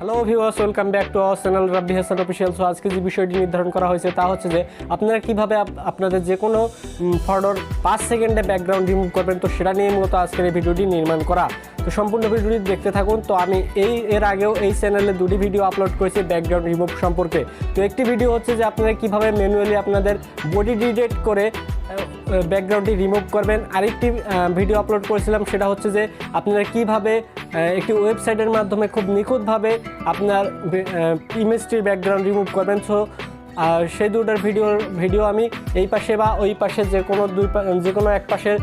Hello viewers, welcome back to our channel Rabbi Hasan official. So আজকে যে বিষয়টি নির্ধারণ করা হয়েছে তা হচ্ছে যে আপনারা কীভাবে আপনাদের যে কোনো ফটোর 5 সেকেন্ডে ব্যাকগ্রাউন্ড রিমুভ করবেন, তো সেটা নিয়ে মূলত আজকের এই ভিডিওটি নির্মাণ করা। তো সম্পূর্ণ ভিডিওটি দেখতে থাকুন। তো আমি এর আগেও এই চ্যানেলে 2টি ভিডিও আপলোড করেছি ব্যাকগ্রাউন্ড রিমুভ সম্পর্কে। তো একটি ভিডিও হচ্ছে যে আপনারা কীভাবে ম্যানুয়ালি আপনাদের বডি ডিটেক্ট করে ব্যাকগ্রাউন্ডটি রিমুভ করবেন। আরেকটি ভিডিও আপলোড করেছিলাম, সেটা হচ্ছে যে আপনারা কীভাবে একটি ওয়েবসাইটের মাধ্যমে খুব নিখুঁতভাবে আপনার ইমেজটির ব্যাকগ্রাউন্ড রিমুভ করবেন। সো সেই দুটার ভিডিও আমি এই পাশে বা ওই পাশে যে কোনো এক পাশের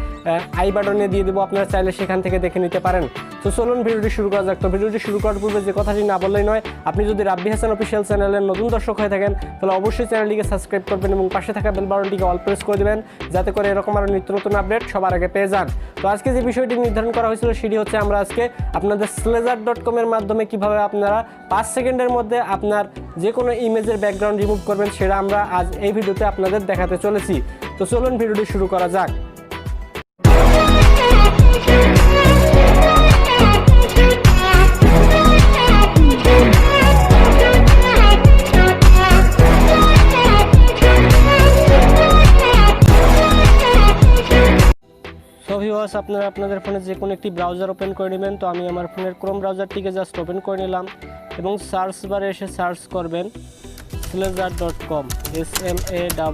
আই বাটনে দিয়ে দেবো, আপনারা চাইলে সেখান থেকে দেখে নিতে পারেন। তো চলুন ভিডিওটি শুরু করা যাক। তো ভিডিওটি শুরু করার পূর্বে যে কথাটি না বললেই নয়, আপনি যদি রাব্বি হাসান অফিসিয়াল চ্যানেলের নতুন দর্শক হয়ে থাকেন তাহলে অবশ্যই চ্যানেলটিকে সাবস্ক্রাইব করবেন এবং পাশে থাকা বেল বাটনটিকে অল প্রেস করে দেবেন, যাতে করে এরকম আরও নিত্য নতুন আপডেট সবার আগে পেয়ে যান। তো আজকে যে বিষয়টি নির্ধারণ করা হয়েছিল সেটি হচ্ছে আমরা আজকে আপনাদের slazar.com এর মাধ্যমে কিভাবে আপনারা 5 সেকেন্ডের মধ্যে আপনার যে কোনো ইমেজের ব্যাকগ্রাউন্ড রিমুভ করবেন সেটা আমরা আজ এই ভিডিওতে আপনাদের দেখাতে চলেছি। তো চলুন ভিডিওটি শুরু করা যাক। সো ভিউয়ার্স, আপনারা আপনাদের ফোনে যে কোনো একটি ব্রাউজার ওপেন করে নেবেন। তো আমি আমার ফোনের ক্রোম ব্রাউজারটিকে জাস্ট ওপেন করে নিলাম এবং সার্চ বারে এসে সার্চ করবেন slazar.com, SLAZER.com।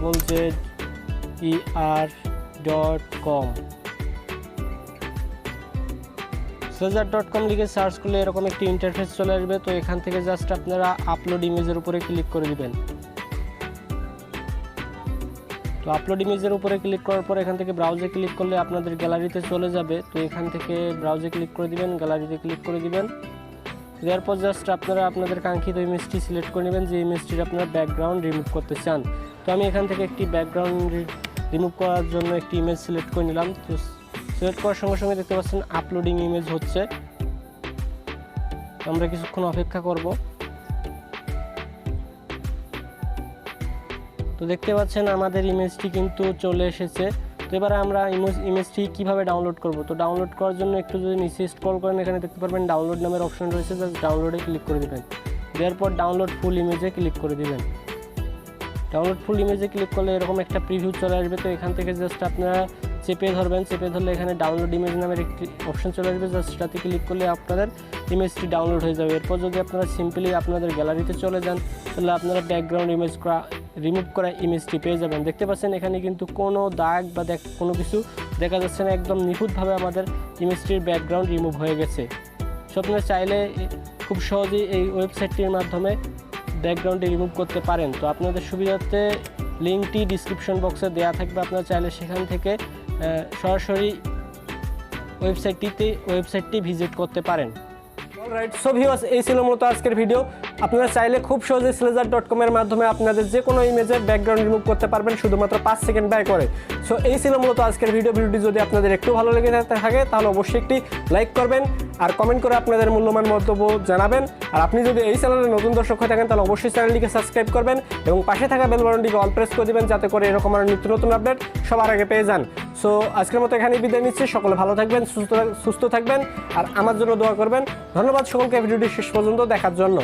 slazar.com লিখে সার্চ করলে এরকম একটি ইন্টারফেস চলে আসবে। তো এখান থেকে জাস্ট আপনারা আপলোড ইমেজের উপরে ক্লিক করে দিবেন। তো আপলোড ইমেজের উপরে ক্লিক করার পর এখান থেকে ব্রাউজে ক্লিক করলে আপনাদের গ্যালারিতে চলে যাবে। তো এখান থেকে ব্রাউজে ক্লিক করে দিবেন, গ্যালারিতে ক্লিক করে দিবেন। এরপর জাস্ট আপনারা আপনাদের কাঙ্ক্ষিত ইমেজটি সিলেক্ট করে নেবেন, যে ইমেজটির আপনারা ব্যাকগ্রাউন্ড রিমুভ করতে চান। তো আমি এখান থেকে একটি ব্যাকগ্রাউন্ড রিমুভ করার জন্য একটি ইমেজ সিলেক্ট করে নিলাম। তো সিলেক্ট করার সঙ্গে সঙ্গে দেখতে পাচ্ছেন আপলোডিং ইমেজ হচ্ছে। তো আমরা কিছুক্ষণ অপেক্ষা করব। তো দেখতে পাচ্ছেন আমাদের ইমেজটি কিন্তু চলে এসেছে। তো এবার আমরা ইমেজটি কীভাবে ডাউনলোড করব। তো ডাউনলোড করার জন্য একটু যদি নিচে স্ক্রল করেন, এখানে দেখতে পারবেন ডাউনলোড নামের অপশন রয়েছে, জাস্ট ডাউনলোডে ক্লিক করে দেবেন। এরপর ডাউনলোড ফুল ইমেজে ক্লিক করে দেবেন। ডাউনলোড ফুল ইমেজে ক্লিক করলে এরকম একটা প্রিভিউ চলে আসবে। তো এখান থেকে জাস্ট আপনারা চেপে ধরবেন, চেপে ধরলে এখানে ডাউনলোড ইমেজ নামের একটি অপশন চলে আসবে, জাস্ট সেটাতে ক্লিক করলে আপনাদের ইমেজটি ডাউনলোড হয়ে যাবে। এরপর যদি আপনারা সিম্পলি আপনাদের গ্যালারিতে চলে যান তাহলে আপনারা ব্যাকগ্রাউন্ড রিমুভ করা ইমেজটি পেয়ে যাবেন। দেখতে পাচ্ছেন এখানে কিন্তু কোনো দাগ বা কোনো কিছু দেখা যাচ্ছে না, একদম নিখুঁতভাবে আমাদের ইমেজটির ব্যাকগ্রাউন্ড রিমুভ হয়ে গেছে। সো আপনারা চাইলে খুব সহজেই এই ওয়েবসাইটটির মাধ্যমে ব্যাকগ্রাউন্ডটি রিমুভ করতে পারেন। তো আপনাদের সুবিধার্থে লিঙ্কটি ডিসক্রিপশন বক্সে দেওয়া থাকবে, আপনারা চাইলে সেখান থেকে সরাসরি ওয়েবসাইটটি ভিজিট করতে পারেন। অলরাইট, সো ভিউয়ার্স, এই ছিল মূলত আজকের ভিডিও। আপনারা চাইলে খুব সহজে slazar.com এর মাধ্যমে আপনাদের যে কোনো ইমেজের ব্যাকগ্রাউন্ড রিমুভ করতে পারবেন শুধুমাত্র 5 সেকেন্ড ব্যয় করে। সো এই ছিল মূলত আজকের ভিডিওটি যদি আপনাদের একটু ভালো লেগে থাকে তাহলে অবশ্যই একটি লাইক করবেন আর কমেন্ট করে আপনাদের মূল্যবান মন্তব্য জানাবেন। আর আপনি যদি এই চ্যানেলে নতুন দর্শক হয়ে থাকেন তাহলে অবশ্যই চ্যানেলটিকে সাবস্ক্রাইব করবেন এবং পাশে থাকা বেল বাটনটিকে অল প্রেস করে দেবেন, যাতে করে এরকম আর নিত্য নতুন আপডেট সবার আগে পেয়ে যান। সো আজকের মতো এখানেই বিদায় নিচ্ছি। সকলে ভালো থাকবেন, সুস্থ থাকবেন আর আমার জন্য দোয়া করবেন। ধন্যবাদ সকলকে ভিডিওটি শেষ পর্যন্ত দেখার জন্য।